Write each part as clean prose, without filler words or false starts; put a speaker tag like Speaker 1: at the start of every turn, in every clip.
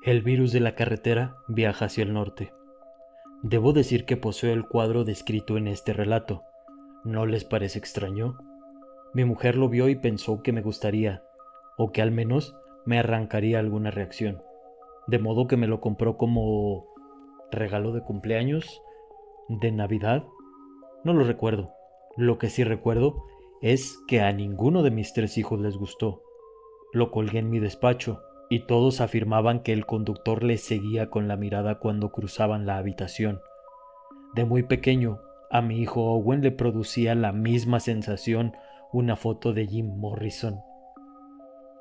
Speaker 1: El virus de la carretera viaja hacia el norte. Debo decir que poseo el cuadro descrito en este relato. ¿No les parece extraño? Mi mujer lo vio y pensó que me gustaría, o que al menos me arrancaría alguna reacción. De modo que me lo compró como regalo de cumpleaños, de Navidad. No lo recuerdo. Lo que sí recuerdo es que a ninguno de mis 3 hijos les gustó. Lo colgué en mi despacho, y todos afirmaban que el conductor les seguía con la mirada cuando cruzaban la habitación. De muy pequeño, a mi hijo Owen le producía la misma sensación una foto de Jim Morrison.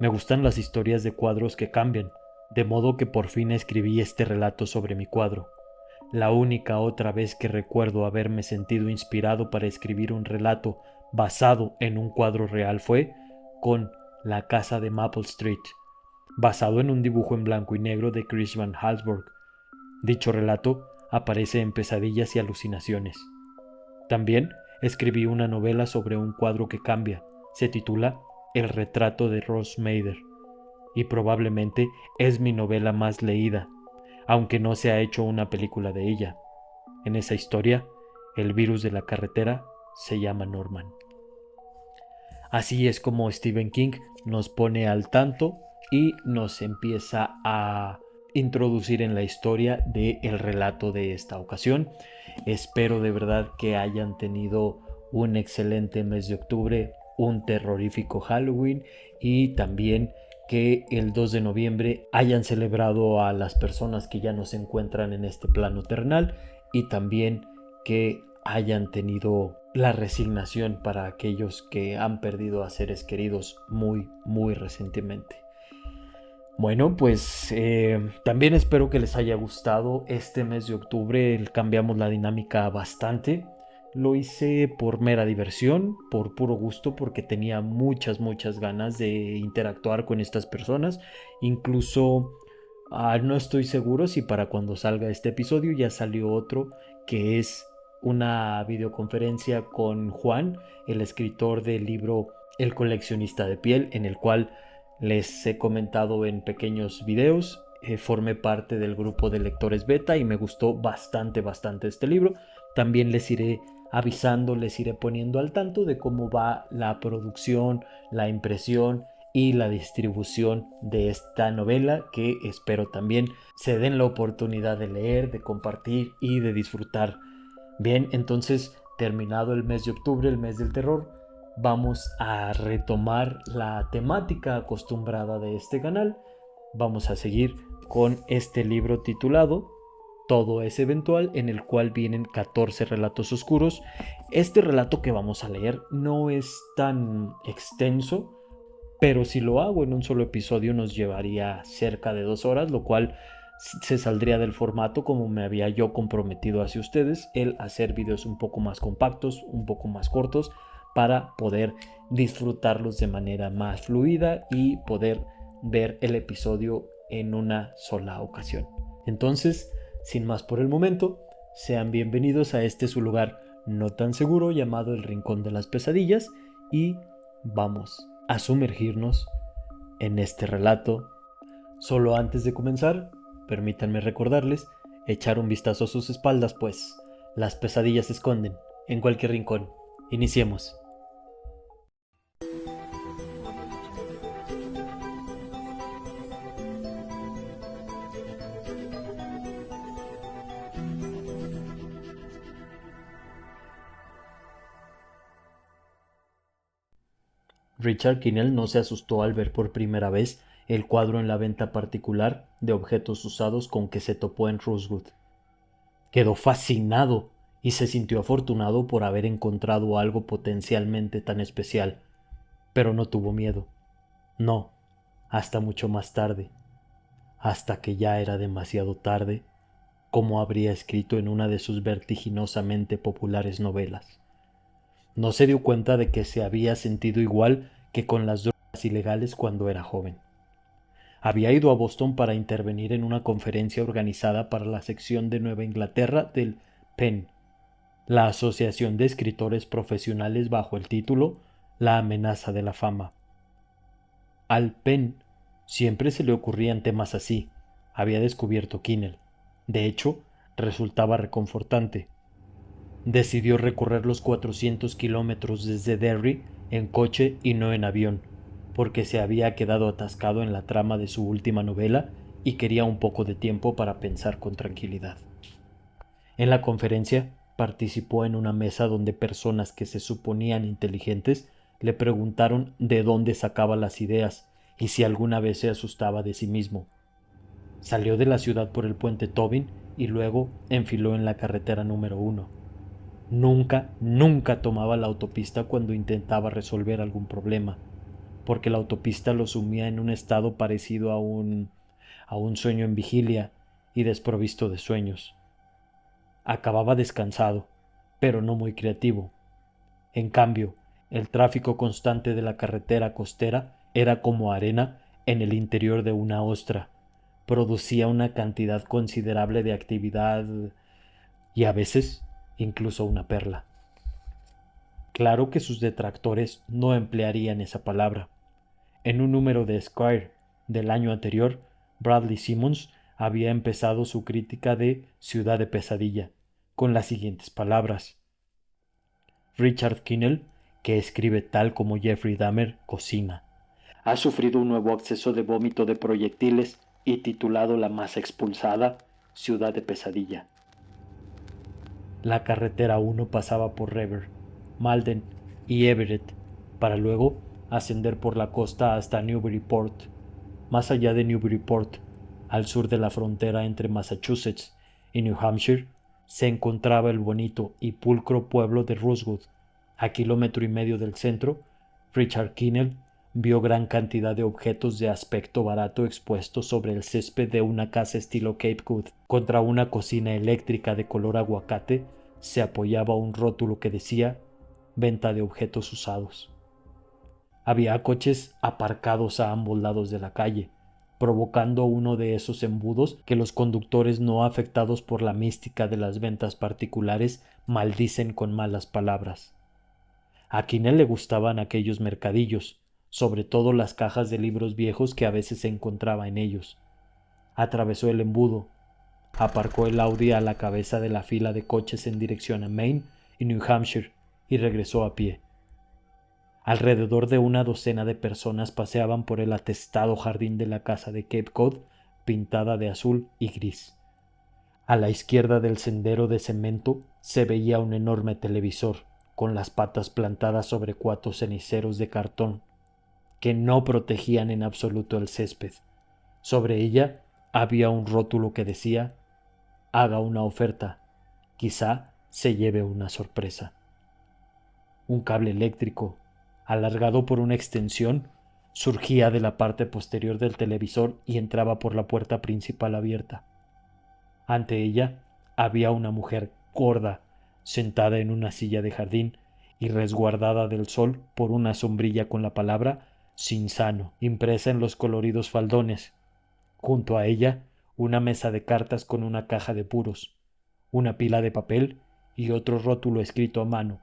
Speaker 1: Me gustan las historias de cuadros que cambian, de modo que por fin escribí este relato sobre mi cuadro. La única otra vez que recuerdo haberme sentido inspirado para escribir un relato basado en un cuadro real fue con La casa de Maple Street, basado en un dibujo en blanco y negro de Chris Van Halsburg. Dicho relato aparece en Pesadillas y Alucinaciones. También escribí una novela sobre un cuadro que cambia. Se titula El retrato de Ross Mader y probablemente es mi novela más leída, aunque no se ha hecho una película de ella. En esa historia, el virus de la carretera se llama Norman. Así es como Stephen King nos pone al tanto y nos empieza a introducir en la historia del relato de esta ocasión. Espero de verdad que hayan tenido un excelente mes de octubre, un terrorífico Halloween y también que el 2 de noviembre hayan celebrado a las personas que ya no se encuentran en este plano terrenal y también que hayan tenido la resignación para aquellos que han perdido a seres queridos muy recientemente. Bueno, pues también espero que les haya gustado este mes de octubre. Cambiamos la dinámica bastante. Lo hice por mera diversión, por puro gusto, porque tenía muchas ganas de interactuar con estas personas. Incluso no estoy seguro si para cuando salga este episodio ya salió otro que es una videoconferencia con Juan, el escritor del libro El coleccionista de piel, en el cual les he comentado en pequeños videos. Formé parte del grupo de lectores beta y me gustó bastante este libro. También les iré avisando, les iré poniendo al tanto de cómo va la producción, la impresión y la distribución de esta novela, que espero también se den la oportunidad de leer, de compartir y de disfrutar. Bien, entonces, terminado el mes de octubre, el mes del terror, vamos a retomar la temática acostumbrada de este canal. Vamos a seguir con este libro titulado Todo es eventual, en el cual vienen 14 relatos oscuros. Este relato que vamos a leer no es tan extenso, pero si lo hago en un solo episodio nos llevaría cerca de 2 horas, lo cual se saldría del formato como me había yo comprometido hacia ustedes, el hacer videos un poco más compactos, un poco más cortos, para poder disfrutarlos de manera más fluida y poder ver el episodio en una sola ocasión. Entonces, sin más por el momento, sean bienvenidos a este su lugar no tan seguro llamado el Rincón de las Pesadillas y vamos a sumergirnos en este relato. Solo antes de comenzar, permítanme recordarles echar un vistazo a sus espaldas, pues las pesadillas se esconden en cualquier rincón. Iniciemos. Richard Kinnell no se asustó al ver por primera vez el cuadro en la venta particular de objetos usados con que se topó en Rosewood. Quedó fascinado y se sintió afortunado por haber encontrado algo potencialmente tan especial, pero no tuvo miedo. No, hasta mucho más tarde, hasta que ya era demasiado tarde, como habría escrito en una de sus vertiginosamente populares novelas. No se dio cuenta de que se había sentido igual que con las drogas ilegales cuando era joven. Había ido a Boston para intervenir en una conferencia organizada para la sección de Nueva Inglaterra del PEN, la Asociación de Escritores Profesionales, bajo el título La amenaza de la fama. Al PEN siempre se le ocurrían temas así, había descubierto Kinnell. De hecho, resultaba reconfortante. Decidió recorrer los 400 kilómetros desde Derry en coche y no en avión, porque se había quedado atascado en la trama de su última novela y quería un poco de tiempo para pensar con tranquilidad. En la conferencia participó en una mesa donde personas que se suponían inteligentes le preguntaron de dónde sacaba las ideas y si alguna vez se asustaba de sí mismo. Salió de la ciudad por el puente Tobin y luego enfiló en la carretera número 1. Nunca tomaba la autopista cuando intentaba resolver algún problema, porque la autopista lo sumía en un estado parecido a un sueño en vigilia y desprovisto de sueños. Acababa descansado, pero no muy creativo. En cambio, el tráfico constante de la carretera costera era como arena en el interior de una ostra. Producía una cantidad considerable de actividad y a veces incluso una perla. Claro que sus detractores no emplearían esa palabra. En un número de Esquire del año anterior, Bradley Simmons había empezado su crítica de Ciudad de Pesadilla con las siguientes palabras: Richard Kinnell, que escribe tal como Jeffrey Dahmer, cocina. Ha sufrido un nuevo acceso de vómito de proyectiles y titulado La masa expulsada, Ciudad de Pesadilla. La carretera 1 pasaba por Revere, Malden y Everett, para luego ascender por la costa hasta Newburyport. Más allá de Newburyport, al sur de la frontera entre Massachusetts y New Hampshire, se encontraba el bonito y pulcro pueblo de Rosewood. A kilómetro y medio del centro, Richard Kinnell vio gran cantidad de objetos de aspecto barato expuestos sobre el césped de una casa estilo Cape Cod. Contra una cocina eléctrica de color aguacate se apoyaba un rótulo que decía «Venta de objetos usados». Había coches aparcados a ambos lados de la calle, provocando uno de esos embudos que los conductores no afectados por la mística de las ventas particulares maldicen con malas palabras. A Kinnell le gustaban aquellos mercadillos, sobre todo las cajas de libros viejos que a veces se encontraba en ellos. Atravesó el embudo, aparcó el Audi a la cabeza de la fila de coches en dirección a Maine y New Hampshire y regresó a pie. Alrededor de una docena de personas paseaban por el atestado jardín de la casa de Cape Cod, pintada de azul y gris. A la izquierda del sendero de cemento se veía un enorme televisor, con las patas plantadas sobre 4 ceniceros de cartón, que no protegían en absoluto el césped. Sobre ella había un rótulo que decía: «Haga una oferta, quizá se lleve una sorpresa». Un cable eléctrico, alargado por una extensión, surgía de la parte posterior del televisor y entraba por la puerta principal abierta. Ante ella había una mujer gorda, sentada en una silla de jardín y resguardada del sol por una sombrilla con la palabra «Sinsano» impresa en los coloridos faldones. Junto a ella, una mesa de cartas con una caja de puros, una pila de papel y otro rótulo escrito a mano.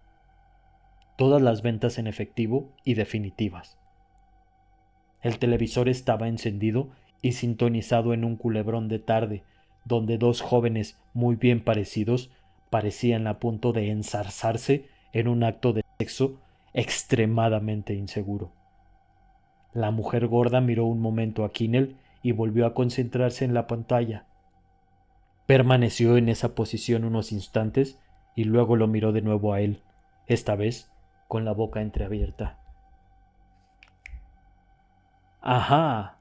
Speaker 1: Todas las ventas en efectivo y definitivas. El televisor estaba encendido y sintonizado en un culebrón de tarde, donde dos jóvenes muy bien parecidos parecían a punto de enzarzarse en un acto de sexo extremadamente inseguro. La mujer gorda miró un momento a Kinnell y volvió a concentrarse en la pantalla. Permaneció en esa posición unos instantes y luego lo miró de nuevo a él, esta vez con la boca entreabierta. «Ajá»,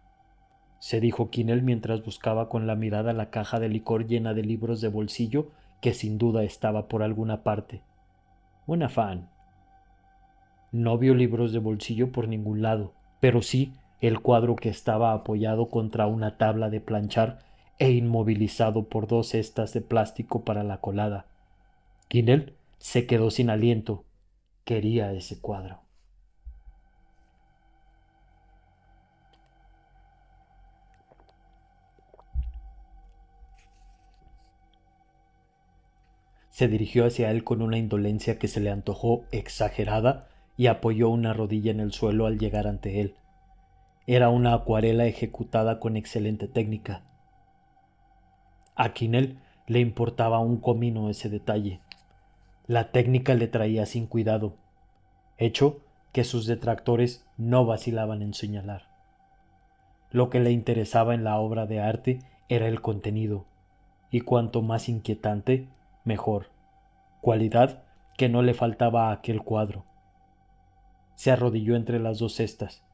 Speaker 1: se dijo Kinnell mientras buscaba con la mirada la caja de licor llena de libros de bolsillo que sin duda estaba por alguna parte. Un afán. No vio libros de bolsillo por ningún lado, pero sí el cuadro que estaba apoyado contra una tabla de planchar e inmovilizado por 2 cestas de plástico para la colada. Kinnell se quedó sin aliento. Quería ese cuadro. Se dirigió hacia él con una indolencia que se le antojó exagerada y apoyó una rodilla en el suelo al llegar ante él. Era una acuarela ejecutada con excelente técnica. A Quinel le importaba un comino ese detalle. La técnica le traía sin cuidado, hecho que sus detractores no vacilaban en señalar. Lo que le interesaba en la obra de arte era el contenido, y cuanto más inquietante, mejor, cualidad que no le faltaba a aquel cuadro. Se arrodilló entre las dos cestas,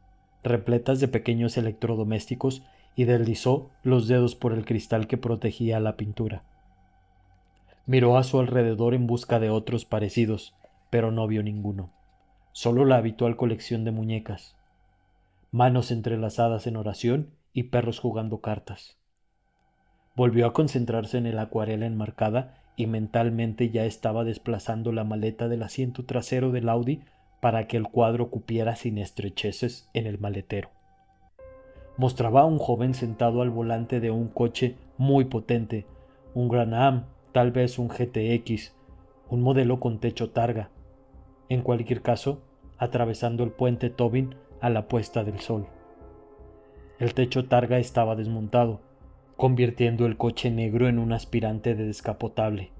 Speaker 1: repletas de pequeños electrodomésticos, y deslizó los dedos por el cristal que protegía la pintura. Miró a su alrededor en busca de otros parecidos, pero no vio ninguno, solo la habitual colección de muñecas, manos entrelazadas en oración y perros jugando cartas. Volvió a concentrarse en el acuarela enmarcada y mentalmente ya estaba desplazando la maleta del asiento trasero del Audi para que el cuadro cupiera sin estrecheces en el maletero. Mostraba a un joven sentado al volante de un coche muy potente, un Gran Am, tal vez un GTX, un modelo con techo targa. En cualquier caso, atravesando el puente Tobin a la puesta del sol. El techo targa estaba desmontado, convirtiendo el coche negro en un aspirante de descapotable.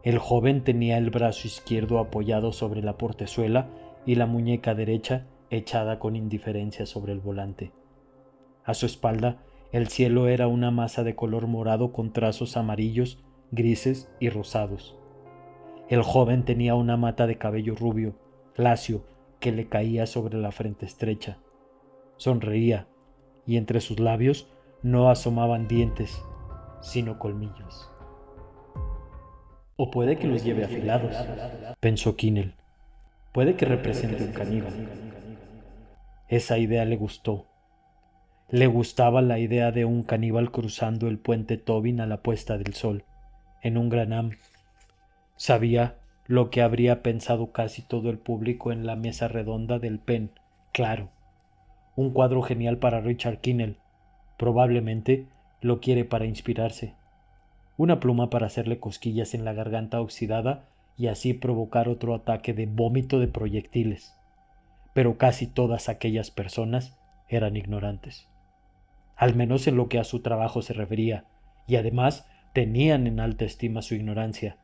Speaker 1: El joven tenía el brazo izquierdo apoyado sobre la portezuela y la muñeca derecha echada con indiferencia sobre el volante. A su espalda, el cielo era una masa de color morado con trazos amarillos, grises y rosados. El joven tenía una mata de cabello rubio, lacio, que le caía sobre la frente estrecha. Sonreía, y entre sus labios no asomaban dientes, sino colmillos. O puede que los lleve afilados, pensó Quinel. Puede que represente un caníbal. Esa idea le gustó. Le gustaba la idea de un caníbal cruzando el puente Tobin a la puesta del sol, en un Gran Am. Sabía lo que habría pensado casi todo el público en la mesa redonda del Penn. Claro, un cuadro genial para Richard Quinel. Probablemente lo quiere para inspirarse. Una pluma para hacerle cosquillas en la garganta oxidada y así provocar otro ataque de vómito de proyectiles. Pero casi todas aquellas personas eran ignorantes, al menos en lo que a su trabajo se refería, y además tenían en alta estima su ignorancia.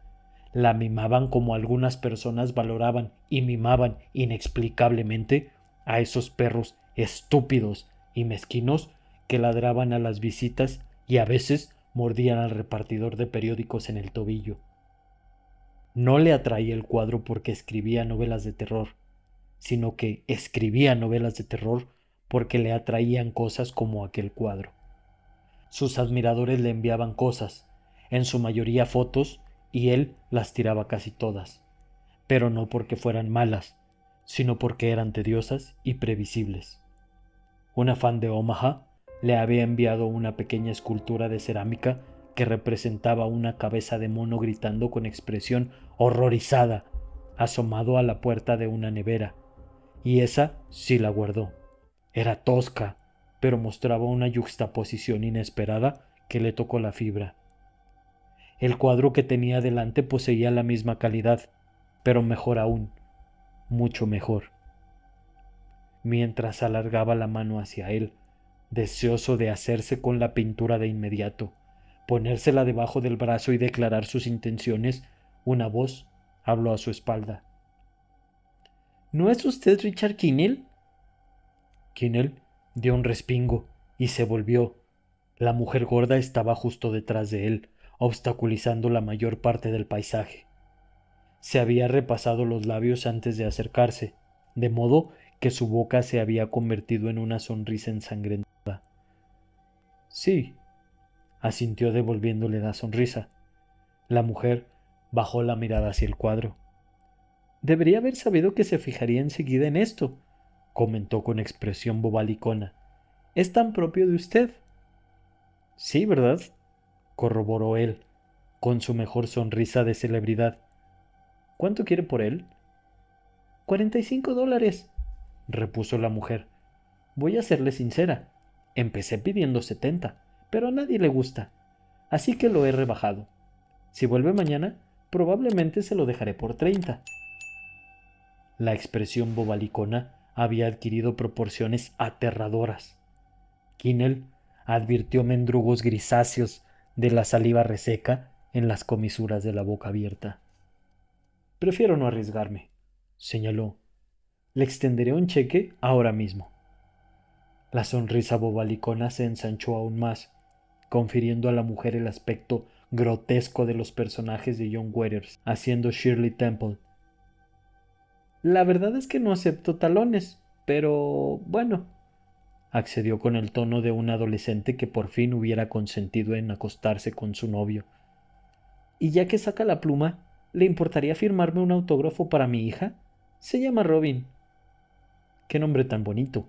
Speaker 1: La mimaban como algunas personas valoraban y mimaban inexplicablemente a esos perros estúpidos y mezquinos que ladraban a las visitas y a veces mordían al repartidor de periódicos en el tobillo. No le atraía el cuadro porque escribía novelas de terror, sino que escribía novelas de terror porque le atraían cosas como aquel cuadro. Sus admiradores le enviaban cosas, en su mayoría fotos, y él las tiraba casi todas, pero no porque fueran malas, sino porque eran tediosas y previsibles. Una fan de Omaha le había enviado una pequeña escultura de cerámica que representaba una cabeza de mono gritando con expresión horrorizada, asomado a la puerta de una nevera, y esa sí la guardó. Era tosca, pero mostraba una yuxtaposición inesperada que le tocó la fibra. El cuadro que tenía delante poseía la misma calidad, pero mejor aún, mucho mejor. Mientras alargaba la mano hacia él, deseoso de hacerse con la pintura de inmediato, ponérsela debajo del brazo y declarar sus intenciones, una voz habló a su espalda. ¿No es usted Richard Quinel? Quinel dio un respingo y se volvió. La mujer gorda estaba justo detrás de él, obstaculizando la mayor parte del paisaje. Se había repasado los labios antes de acercarse, de modo que su boca se había convertido en una sonrisa ensangrentada. Sí, asintió devolviéndole la sonrisa. La mujer bajó la mirada hacia el cuadro. Debería haber sabido que se fijaría enseguida en esto, comentó con expresión bobalicona. Es tan propio de usted. Sí, ¿verdad? Corroboró él, con su mejor sonrisa de celebridad. ¿Cuánto quiere por él? $45, repuso la mujer. Voy a serle sincera. Empecé pidiendo 70, pero a nadie le gusta, así que lo he rebajado. Si vuelve mañana, probablemente se lo dejaré por 30. La expresión bobalicona había adquirido proporciones aterradoras. Quinel advirtió mendrugos grisáceos de la saliva reseca en las comisuras de la boca abierta. Prefiero no arriesgarme, señaló. Le extenderé un cheque ahora mismo. La sonrisa bobalicona se ensanchó aún más, confiriendo a la mujer el aspecto grotesco de los personajes de John Waters, haciendo Shirley Temple. La verdad es que no acepto talones, pero bueno, accedió con el tono de un adolescente que por fin hubiera consentido en acostarse con su novio. Y ya que saca la pluma, ¿le importaría firmarme un autógrafo para mi hija? Se llama Robin. Qué nombre tan bonito,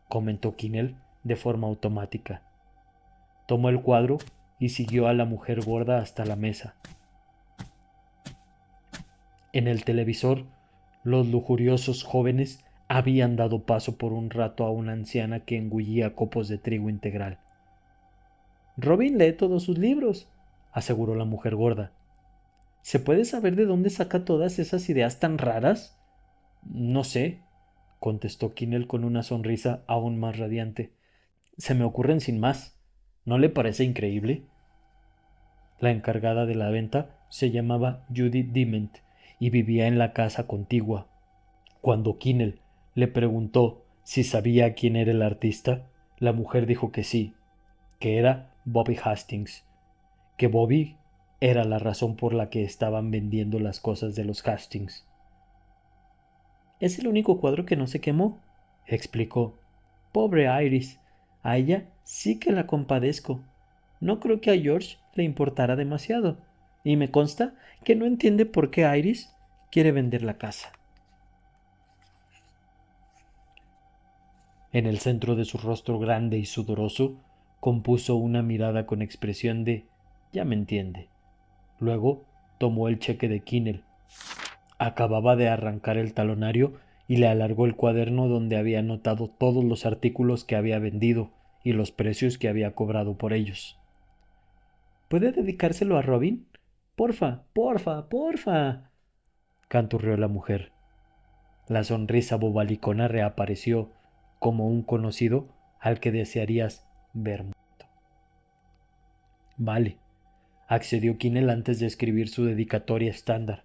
Speaker 1: comentó Kinnell de forma automática. Tomó el cuadro y siguió a la mujer gorda hasta la mesa. En el televisor, los lujuriosos jóvenes habían dado paso por un rato a una anciana que engullía copos de trigo integral. Robin lee todos sus libros, aseguró la mujer gorda. ¿Se puede saber de dónde saca todas esas ideas tan raras? No sé, contestó Kinnell con una sonrisa aún más radiante. Se me ocurren sin más. ¿No le parece increíble? La encargada de la venta se llamaba Judy Dement y vivía en la casa contigua. Cuando Kinnell le preguntó si sabía quién era el artista, la mujer dijo que sí, que era Bobby Hastings, que Bobby era la razón por la que estaban vendiendo las cosas de los Hastings. Es el único cuadro que no se quemó, explicó. Pobre Iris, a ella sí que la compadezco. No creo que a George le importara demasiado, y me consta que no entiende por qué Iris quiere vender la casa. En el centro de su rostro grande y sudoroso compuso una mirada con expresión de ya me entiende. Luego tomó el cheque de Kinnell. Acababa de arrancar el talonario y le alargó el cuaderno donde había anotado todos los artículos que había vendido y los precios que había cobrado por ellos. ¿Puede dedicárselo a Robin? Porfa, porfa, porfa, canturreó la mujer. La sonrisa bobalicona reapareció como un conocido al que desearías ver muerto. Vale, accedió Kinnell antes de escribir su dedicatoria estándar.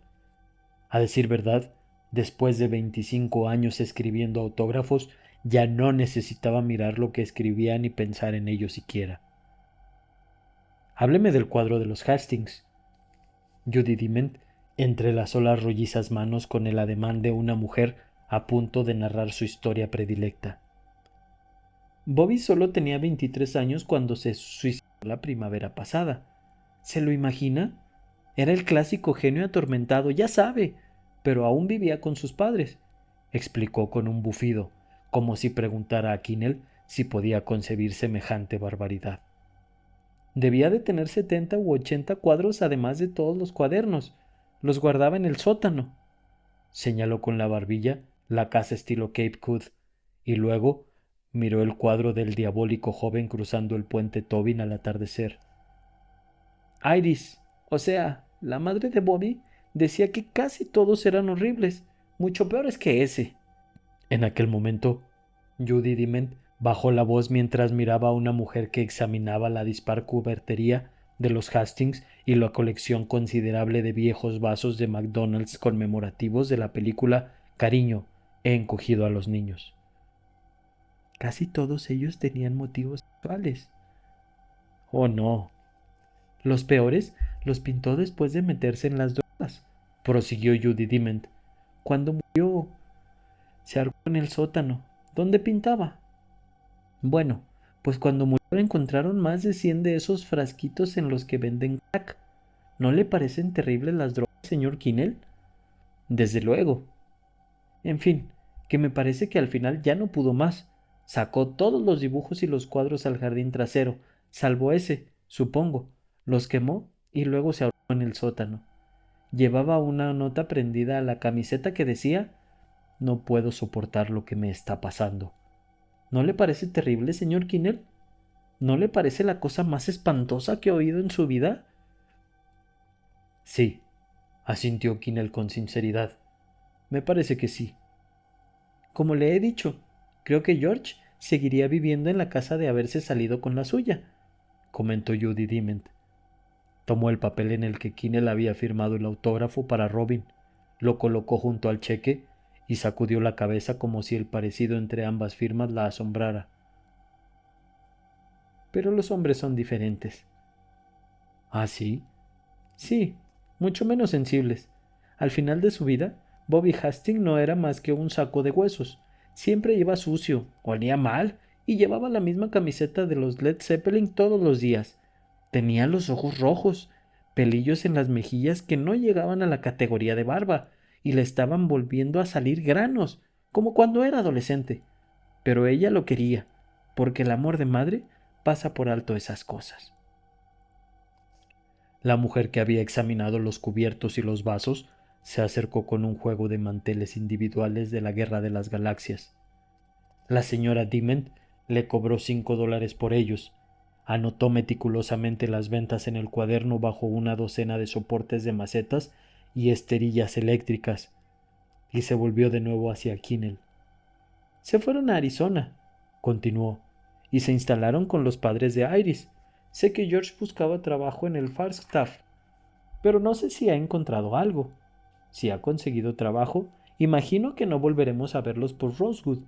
Speaker 1: A decir verdad, después de 25 años escribiendo autógrafos, ya no necesitaba mirar lo que escribía ni pensar en ello siquiera. Hábleme del cuadro de los Hastings. Judy Dement entrelazó las rollizas manos con el ademán de una mujer a punto de narrar su historia predilecta. Bobby solo tenía 23 años cuando se suicidó la primavera pasada. ¿Se lo imagina? Era el clásico genio atormentado, ya sabe, pero aún vivía con sus padres, explicó con un bufido, como si preguntara a Kinnell si podía concebir semejante barbaridad. Debía de tener 70 u 80 cuadros además de todos los cuadernos. Los guardaba en el sótano. Señaló con la barbilla la casa estilo Cape Cod, y luego miró el cuadro del diabólico joven cruzando el puente Tobin al atardecer. Iris, o sea, la madre de Bobby, decía que casi todos eran horribles, mucho peores que ese. En aquel momento, Judy Dement bajó la voz mientras miraba a una mujer que examinaba la dispar cubertería de los Hastings y la colección considerable de viejos vasos de McDonald's conmemorativos de la película Cariño, he encogido a los niños. Casi todos ellos tenían motivos sexuales. Oh, no. Los peores los pintó después de meterse en las drogas, prosiguió Judy Dement. Cuando murió, se ahorcó en el sótano. ¿Dónde pintaba? Bueno, pues cuando murió encontraron más de 100 de esos frasquitos en los que venden crack. ¿No le parecen terribles las drogas, señor Kinnell? Desde luego. En fin, que me parece que al final ya no pudo más. Sacó todos los dibujos y los cuadros al jardín trasero, salvo ese, supongo. Los quemó y luego se ahorcó en el sótano. Llevaba una nota prendida a la camiseta que decía: no puedo soportar lo que me está pasando. ¿No le parece terrible, señor Kinnell? ¿No le parece la cosa más espantosa que ha oído en su vida? Sí, asintió Kinnell con sinceridad. Me parece que sí. Como le he dicho, creo que George seguiría viviendo en la casa de haberse salido con la suya, comentó Judy Dement. Tomó el papel en el que Kinnell había firmado el autógrafo para Robin, lo colocó junto al cheque y sacudió la cabeza como si el parecido entre ambas firmas la asombrara. Pero los hombres son diferentes. ¿Ah, sí? Sí, mucho menos sensibles. Al final de su vida, Bobby Hastings no era más que un saco de huesos. Siempre iba sucio, olía mal y llevaba la misma camiseta de los Led Zeppelin todos los días. Tenía los ojos rojos, pelillos en las mejillas que no llegaban a la categoría de barba y le estaban volviendo a salir granos, como cuando era adolescente. Pero ella lo quería, porque el amor de madre pasa por alto esas cosas. La mujer que había examinado los cubiertos y los vasos se acercó con un juego de manteles individuales de la Guerra de las Galaxias. La señora Dement le cobró $5 por ellos, anotó meticulosamente las ventas en el cuaderno bajo una docena de soportes de macetas y esterillas eléctricas, y se volvió de nuevo hacia Kinnell. Se fueron a Arizona, continuó, y se instalaron con los padres de Iris. Sé que George buscaba trabajo en el Falstaff, pero no sé si ha encontrado algo. Si ha conseguido trabajo, imagino que no volveremos a verlos por Rosewood.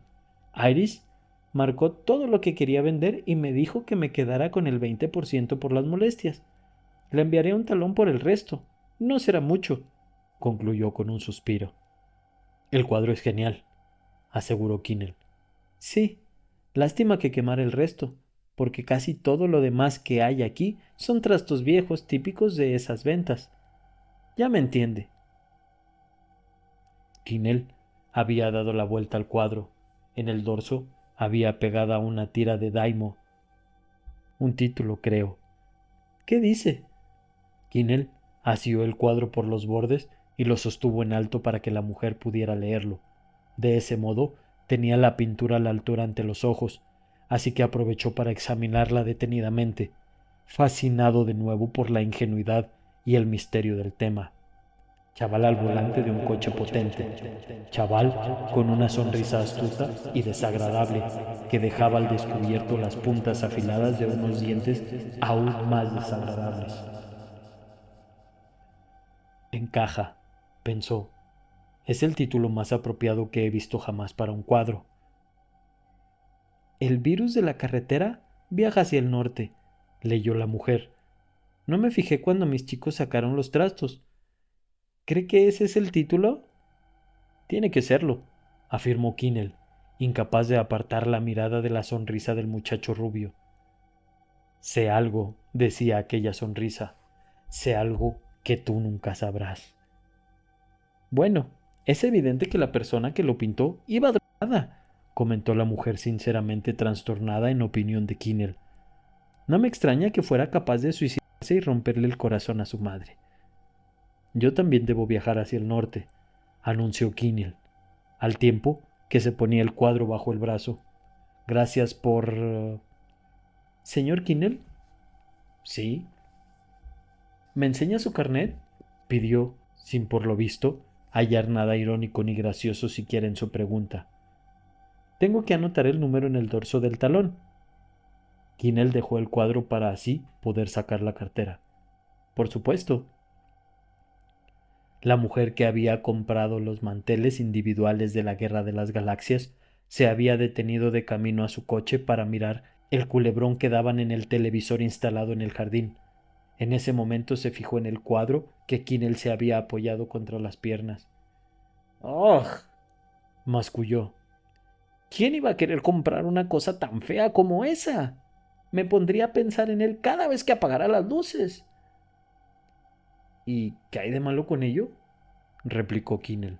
Speaker 1: Iris marcó todo lo que quería vender y me dijo que me quedara con el 20% por las molestias. Le enviaré un talón por el resto. No será mucho, concluyó con un suspiro. El cuadro es genial, aseguró Kinnell. Sí, lástima que quemar el resto, porque casi todo lo demás que hay aquí son trastos viejos típicos de esas ventas. Ya me entiende. Kinnell había dado la vuelta al cuadro. En el dorso había pegada una tira de Daimo. Un título, creo. ¿Qué dice? Kinnell asió el cuadro por los bordes y lo sostuvo en alto para que la mujer pudiera leerlo. De ese modo tenía la pintura a la altura ante los ojos, así que aprovechó para examinarla detenidamente, fascinado de nuevo por la ingenuidad y el misterio del tema. Chaval al volante de un coche potente, chaval con una sonrisa astuta y desagradable que dejaba al descubierto las puntas afiladas de unos dientes aún más desagradables. Encaja, pensó. Es el título más apropiado que he visto jamás para un cuadro. El virus de la carretera viaja hacia el norte, leyó la mujer. No me fijé cuando mis chicos sacaron los trastos. ¿Cree que ese es el título? Tiene que serlo, afirmó Kinnell, incapaz de apartar la mirada de la sonrisa del muchacho rubio. Sé algo, decía aquella sonrisa, sé algo que tú nunca sabrás. Bueno, es evidente que la persona que lo pintó iba drogada, comentó la mujer sinceramente trastornada en opinión de Kinnell. No me extraña que fuera capaz de suicidarse y romperle el corazón a su madre. Yo también debo viajar hacia el norte, anunció Kinnell, al tiempo que se ponía el cuadro bajo el brazo. Gracias por... ¿Señor Kinnell? Sí. ¿Me enseña su carnet? Pidió, sin por lo visto hallar nada irónico ni gracioso siquiera en su pregunta. Tengo que anotar el número en el dorso del talón. Kinnell dejó el cuadro para así poder sacar la cartera. Por supuesto. La mujer que había comprado los manteles individuales de la Guerra de las Galaxias se había detenido de camino a su coche para mirar el culebrón que daban en el televisor instalado en el jardín. En ese momento se fijó en el cuadro que Kinnell se había apoyado contra las piernas. ¡Oh! Masculló. ¿Quién iba a querer comprar una cosa tan fea como esa? Me pondría a pensar en él cada vez que apagara las luces. ¿Y qué hay de malo con ello? Replicó Kinnell.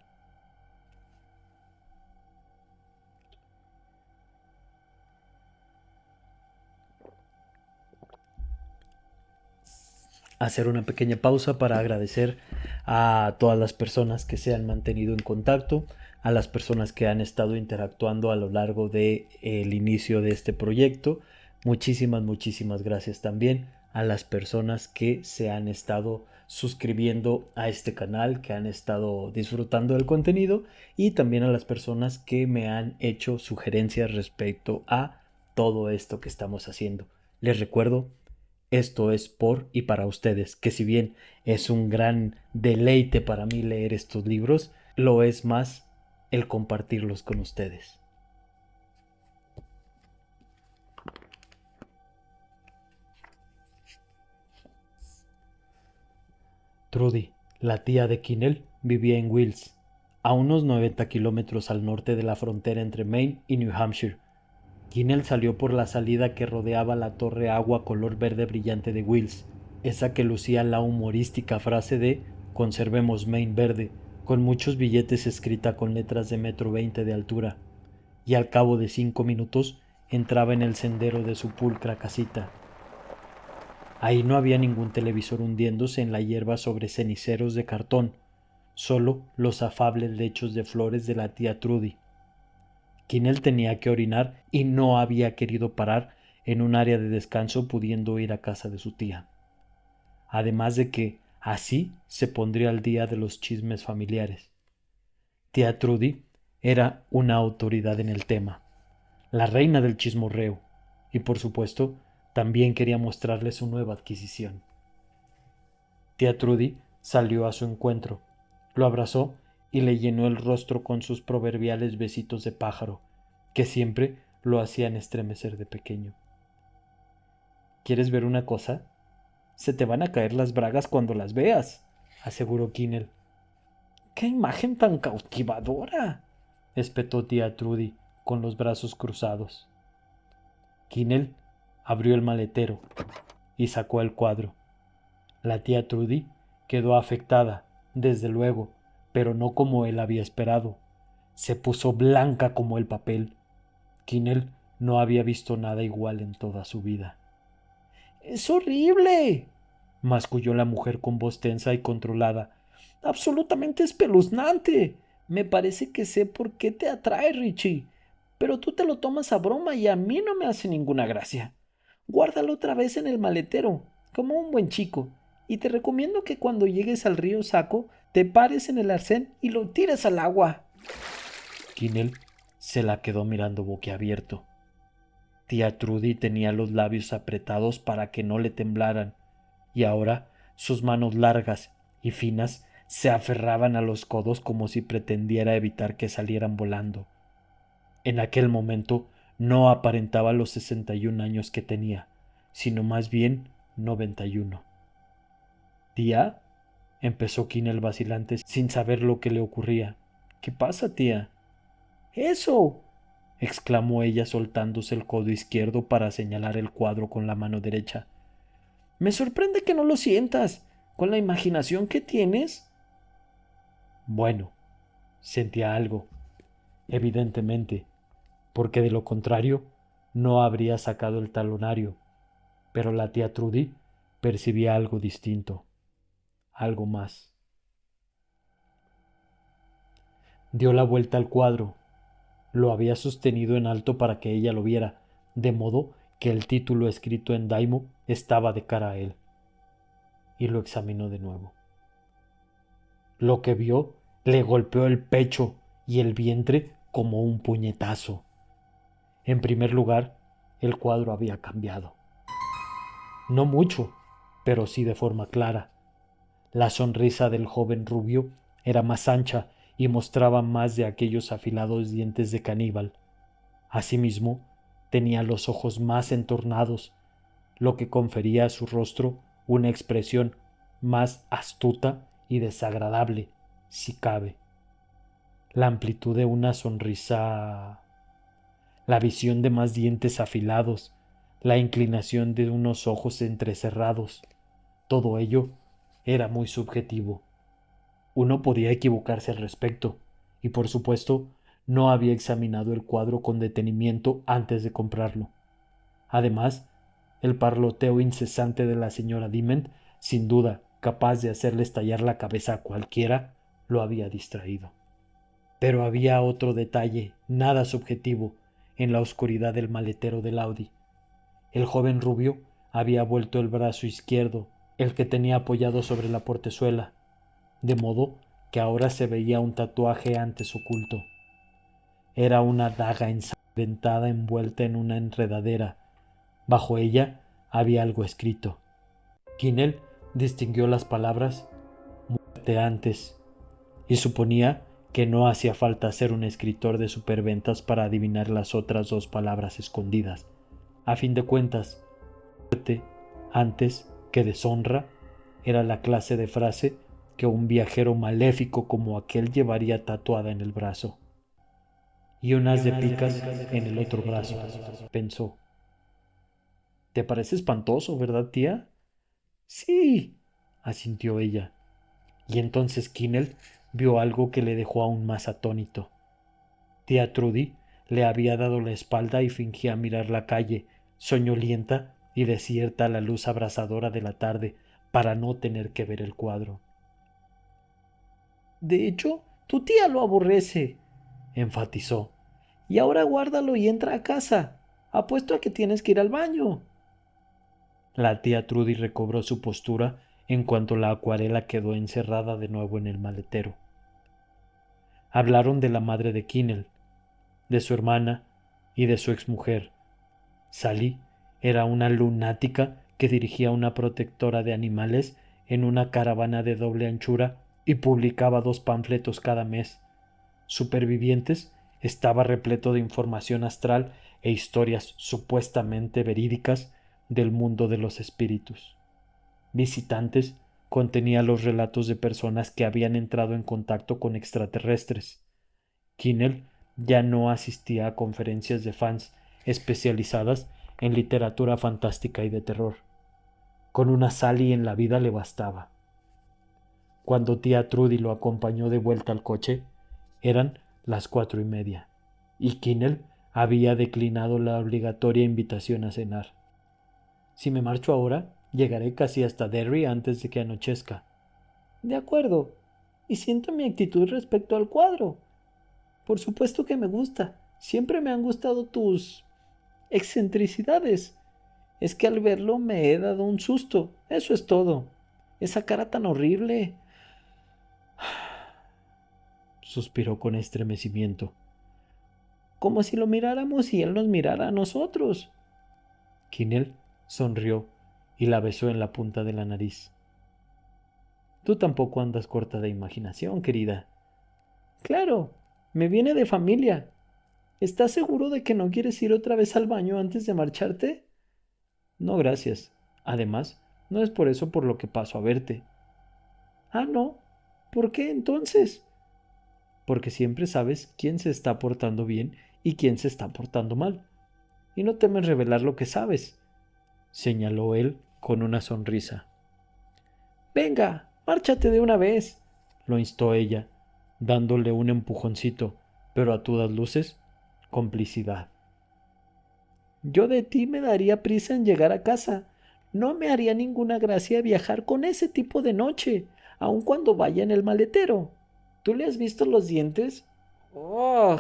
Speaker 1: Hacer una pequeña pausa para agradecer a todas las personas que se han mantenido en contacto, a las personas que han estado interactuando a lo largo del inicio de este proyecto. Muchísimas gracias también a las personas que se han estado suscribiendo a este canal, que han estado disfrutando del contenido, y también a las personas que me han hecho sugerencias respecto a todo esto que estamos haciendo. Les recuerdo Esto es por y para ustedes, que si bien es un gran deleite para mí leer estos libros, lo es más el compartirlos con ustedes. Trudy, la tía de Kinnell, vivía en Wills, a unos 90 kilómetros al norte de la frontera entre Maine y New Hampshire. Kinnell salió por la salida que rodeaba la torre agua color verde brillante de Wills, esa que lucía la humorística frase de "Conservemos Maine verde", con muchos billetes escrita con letras de 1,20 m de altura, y al cabo de 5 minutos entraba en el sendero de su pulcra casita. Ahí no había ningún televisor hundiéndose en la hierba sobre ceniceros de cartón, solo los afables lechos de flores de la tía Trudy. Kinnell tenía que orinar y no había querido parar en un área de descanso pudiendo ir a casa de su tía. Además de que así se pondría al día de los chismes familiares. Tía Trudy era una autoridad en el tema, la reina del chismorreo, y por supuesto también quería mostrarle su nueva adquisición. Tía Trudy salió a su encuentro, lo abrazó y le llenó el rostro con sus proverbiales besitos de pájaro, que siempre lo hacían estremecer de pequeño. ¿Quieres ver una cosa? Se te van a caer las bragas cuando las veas, aseguró Kinnell. ¡Qué imagen tan cautivadora!, espetó tía Trudy con los brazos cruzados. Kinnell abrió el maletero y sacó el cuadro. La tía Trudy quedó afectada, desde luego, pero no como él había esperado. Se puso blanca como el papel. Kinnell no había visto nada igual en toda su vida. ¡Es horrible!, masculló la mujer con voz tensa y controlada. ¡Absolutamente espeluznante! Me parece que sé por qué te atrae, Richie, pero tú te lo tomas a broma y a mí no me hace ninguna gracia. Guárdalo otra vez en el maletero, como un buen chico, y te recomiendo que cuando llegues al río Saco te pares en el arcén y lo tires al agua. Kinnell se la quedó mirando boquiabierto. Tía Trudy tenía los labios apretados para que no le temblaran, y ahora sus manos largas y finas se aferraban a los codos como si pretendiera evitar que salieran volando. En aquel momento no aparentaba los 61 años que tenía, sino más bien 91. ¿Tía? Empezó Kinnell vacilante sin saber lo que le ocurría. ¿Qué pasa, tía? ¡Eso!, exclamó ella soltándose el codo izquierdo para señalar el cuadro con la mano derecha. Me sorprende que no lo sientas, con la imaginación que tienes. Bueno, sentía algo, evidentemente, porque de lo contrario no habría sacado el talonario, pero la tía Trudy percibía algo distinto, algo más. Dio la vuelta al cuadro. Lo había sostenido en alto para que ella lo viera, de modo que el título escrito en daimo estaba de cara a él, y lo examinó de nuevo. Lo que vio le golpeó el pecho y el vientre como un puñetazo. En primer lugar, el cuadro había cambiado. No mucho, pero sí de forma clara. La sonrisa del joven rubio era más ancha y mostraba más de aquellos afilados dientes de caníbal. Asimismo, tenía los ojos más entornados, lo que confería a su rostro una expresión más astuta y desagradable, si cabe. La amplitud de una sonrisa, la visión de más dientes afilados, la inclinación de unos ojos entrecerrados, todo ello era muy subjetivo. Uno podía equivocarse al respecto, y por supuesto no había examinado el cuadro con detenimiento antes de comprarlo. Además, el parloteo incesante de la señora Diment, sin duda capaz de hacerle estallar la cabeza a cualquiera, lo había distraído. Pero había otro detalle, nada subjetivo, en la oscuridad del maletero del Audi. El joven rubio había vuelto el brazo izquierdo, el que tenía apoyado sobre la portezuela, de modo que ahora se veía un tatuaje antes oculto. Era una daga ensangrentada envuelta en una enredadera. Bajo ella había algo escrito. Kinnell distinguió las palabras muerte antes y suponía que no hacía falta ser un escritor de superventas para adivinar las otras dos palabras escondidas. A fin de cuentas, muerte antes que deshonra era la clase de frase que un viajero maléfico como aquel llevaría tatuada en el brazo. Y unas de picas en el otro brazo, pensó. ¿Te parece espantoso, verdad, tía? Sí, asintió ella. Y entonces Kinnell vio algo que le dejó aún más atónito. Tía Trudy le había dado la espalda y fingía mirar la calle, soñolienta y desierta a la luz abrasadora de la tarde, para no tener que ver el cuadro. De hecho, tu tía lo aborrece, enfatizó. Y ahora guárdalo y entra a casa. Apuesto a que tienes que ir al baño. La tía Trudy recobró su postura en cuanto la acuarela quedó encerrada de nuevo en el maletero. Hablaron de la madre de Kinnell, de su hermana y de su exmujer. Sally era una lunática que dirigía una protectora de animales en una caravana de doble anchura y publicaba 2 panfletos cada mes. Supervivientes estaba repleto de información astral e historias supuestamente verídicas del mundo de los espíritus. Visitantes contenía los relatos de personas que habían entrado en contacto con extraterrestres. Kinnell ya no asistía a conferencias de fans especializadas en literatura fantástica y de terror. Con una Sally en la vida le bastaba. Cuando tía Trudy lo acompañó de vuelta al coche, eran las 4:30, y Kinnell había declinado la obligatoria invitación a cenar. Si me marcho ahora, llegaré casi hasta Derry antes de que anochezca. De acuerdo. Y siento mi actitud respecto al cuadro. Por supuesto que me gusta. Siempre me han gustado tus excentricidades. Es que al verlo me he dado un susto. Eso es todo. Esa cara tan horrible. Suspiró con estremecimiento. Como si lo miráramos y él nos mirara a nosotros. Kinnell sonrió y la besó en la punta de la nariz. Tú tampoco andas corta de imaginación, querida. Claro, me viene de familia. ¿Estás seguro de que no quieres ir otra vez al baño antes de marcharte? No, gracias. Además, no es por eso por lo que paso a verte. Ah, no. ¿Por qué entonces? Porque siempre sabes quién se está portando bien y quién se está portando mal. Y no temes revelar lo que sabes, señaló él con una sonrisa. Venga, márchate de una vez, lo instó ella, dándole un empujoncito, pero a todas luces, complicidad. Yo de ti me daría prisa en llegar a casa. No me haría ninguna gracia viajar con ese tipo de noche, aun cuando vaya en el maletero. ¿Tú le has visto los dientes? ¡Oh!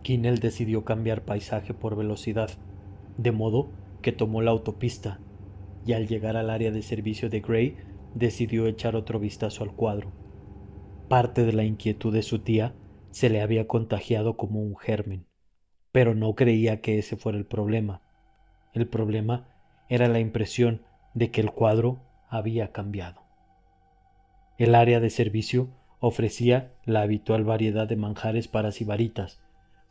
Speaker 1: Kinnell decidió cambiar paisaje por velocidad, de modo que tomó la autopista, y al llegar al área de servicio de Gray, decidió echar otro vistazo al cuadro. Parte de la inquietud de su tía se le había contagiado como un germen, pero no creía que ese fuera el problema. El problema era la impresión de que el cuadro había cambiado. El área de servicio ofrecía la habitual variedad de manjares para sibaritas,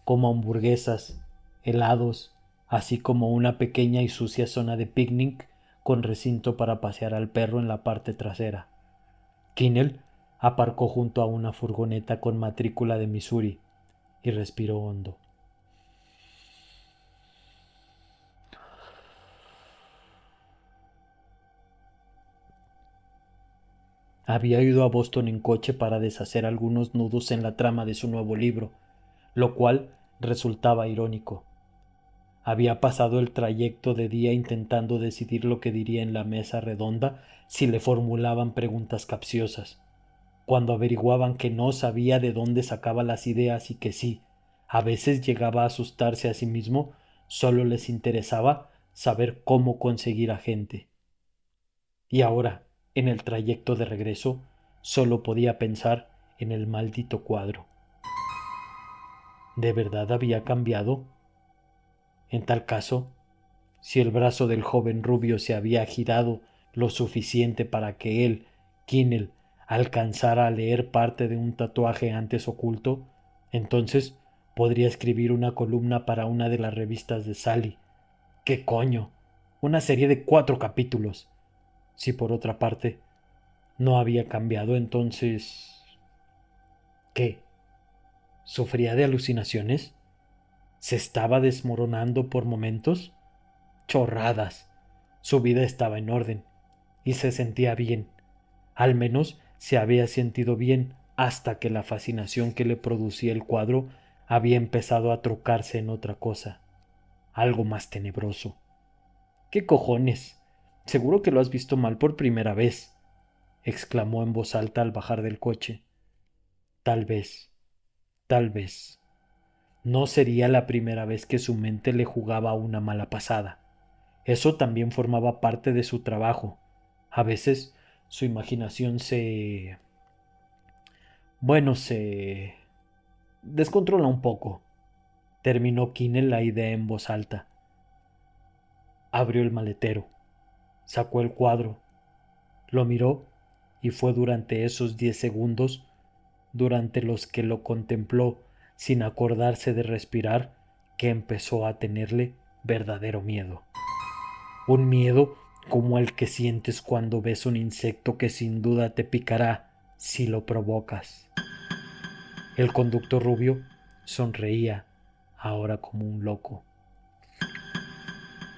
Speaker 1: como hamburguesas, helados, así como una pequeña y sucia zona de picnic con recinto para pasear al perro en la parte trasera. Kinnell aparcó junto a una furgoneta con matrícula de Missouri y respiró hondo. Había ido a Boston en coche para deshacer algunos nudos en la trama de su nuevo libro, lo cual resultaba irónico. Había pasado el trayecto de día intentando decidir lo que diría en la mesa redonda si le formulaban preguntas capciosas. Cuando averiguaban que no sabía de dónde sacaba las ideas y que sí, a veces llegaba a asustarse a sí mismo, solo les interesaba saber cómo conseguir a gente. Y ahora, en el trayecto de regreso, solo podía pensar en el maldito cuadro. ¿De verdad había cambiado? En tal caso, si el brazo del joven rubio se había girado lo suficiente para que él, Kinnell, alcanzara a leer parte de un tatuaje antes oculto, entonces podría escribir una columna para una de las revistas de Sally. ¡Qué coño! Una serie de 4 capítulos. Si por otra parte no había cambiado, entonces... ¿Qué? ¿Sufría de alucinaciones? ¿Se estaba desmoronando por momentos? Chorradas. Su vida estaba en orden y se sentía bien. Al menos se había sentido bien hasta que la fascinación que le producía el cuadro había empezado a trocarse en otra cosa, algo más tenebroso. ¿Qué cojones? Seguro que lo has visto mal por primera vez, exclamó en voz alta al bajar del coche. Tal vez, tal vez. No sería la primera vez que su mente le jugaba una mala pasada. Eso también formaba parte de su trabajo. A veces su imaginación se descontrola un poco. Terminó Kinnell la idea en voz alta. Abrió el maletero, sacó el cuadro, lo miró y fue durante esos 10 segundos, durante los que lo contempló sin acordarse de respirar, que empezó a tenerle verdadero miedo. Un miedo como el que sientes cuando ves un insecto que sin duda te picará si lo provocas. El conductor rubio sonreía, ahora como un loco.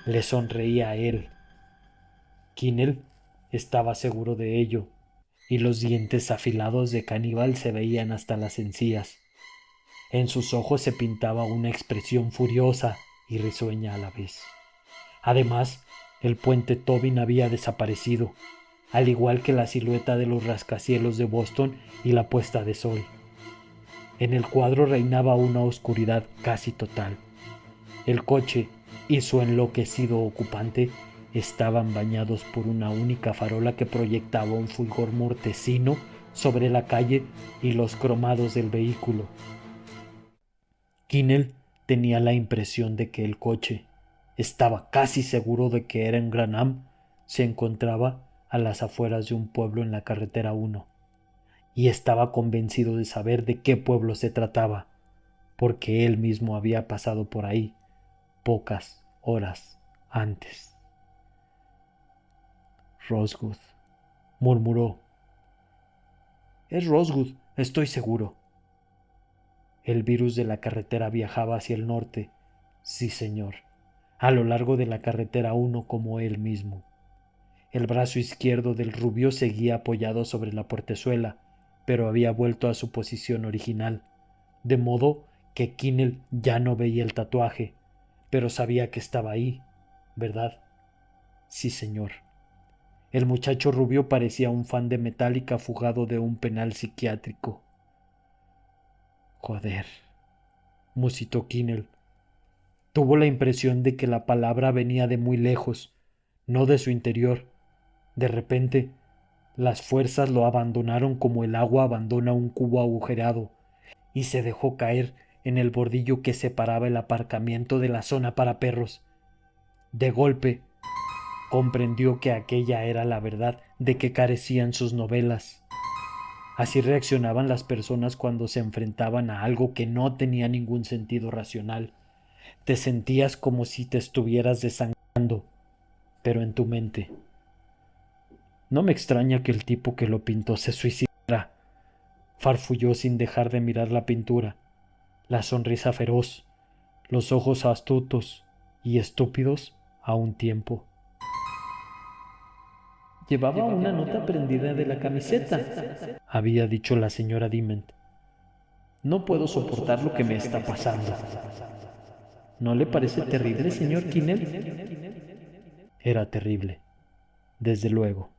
Speaker 1: Le sonreía a él. Kinnell estaba seguro de ello, y los dientes afilados de Caníbal se veían hasta las encías. En sus ojos se pintaba una expresión furiosa y risueña a la vez. Además, el puente Tobin había desaparecido, al igual que la silueta de los rascacielos de Boston y la puesta de sol. En el cuadro reinaba una oscuridad casi total. El coche y su enloquecido ocupante estaban bañados por una única farola que proyectaba un fulgor mortecino sobre la calle y los cromados del vehículo. Kinnell tenía la impresión de que el coche, estaba casi seguro de que era en Granham, se encontraba a las afueras de un pueblo en la carretera 1, y estaba convencido de saber de qué pueblo se trataba, porque él mismo había pasado por ahí pocas horas antes. Rosewood, murmuró. Es Rosewood, estoy seguro. El virus de la carretera viajaba hacia el norte, sí señor, a lo largo de la carretera 1 como él mismo. El brazo izquierdo del rubio seguía apoyado sobre la portezuela, pero había vuelto a su posición original, de modo que Kinnell ya no veía el tatuaje, pero sabía que estaba ahí, ¿verdad? Sí, señor. El muchacho rubio parecía un fan de Metallica fugado de un penal psiquiátrico. Joder, musitó Kinnell. Tuvo la impresión de que la palabra venía de muy lejos, no de su interior. De repente, las fuerzas lo abandonaron como el agua abandona un cubo agujereado, y se dejó caer en el bordillo que separaba el aparcamiento de la zona para perros. De golpe, comprendió que aquella era la verdad de que carecían sus novelas. Así reaccionaban las personas cuando se enfrentaban a algo que no tenía ningún sentido racional. Te sentías como si te estuvieras desangrando, pero en tu mente. No me extraña que el tipo que lo pintó se suicidara, farfulló sin dejar de mirar la pintura, la sonrisa feroz, los ojos astutos y estúpidos a un tiempo. Llevaba una nota prendida de la camiseta, había dicho la señora Diment. No puedo soportar lo que me está pasando. ¿No le parece terrible, señor Kinnell? Era terrible, desde luego.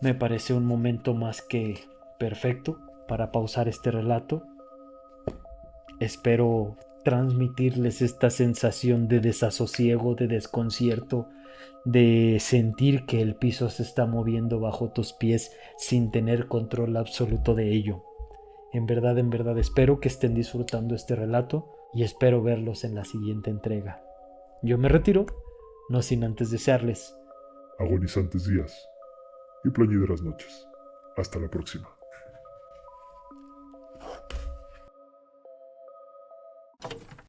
Speaker 1: Me parece un momento más que perfecto para pausar este relato. Espero transmitirles esta sensación de desasosiego, de desconcierto, de sentir que el piso se está moviendo bajo tus pies sin tener control absoluto de ello. En verdad espero que estén disfrutando este relato y espero verlos en la siguiente entrega. Yo me retiro, no sin antes desearles
Speaker 2: agonizantes días y plañideras noches. Hasta la próxima.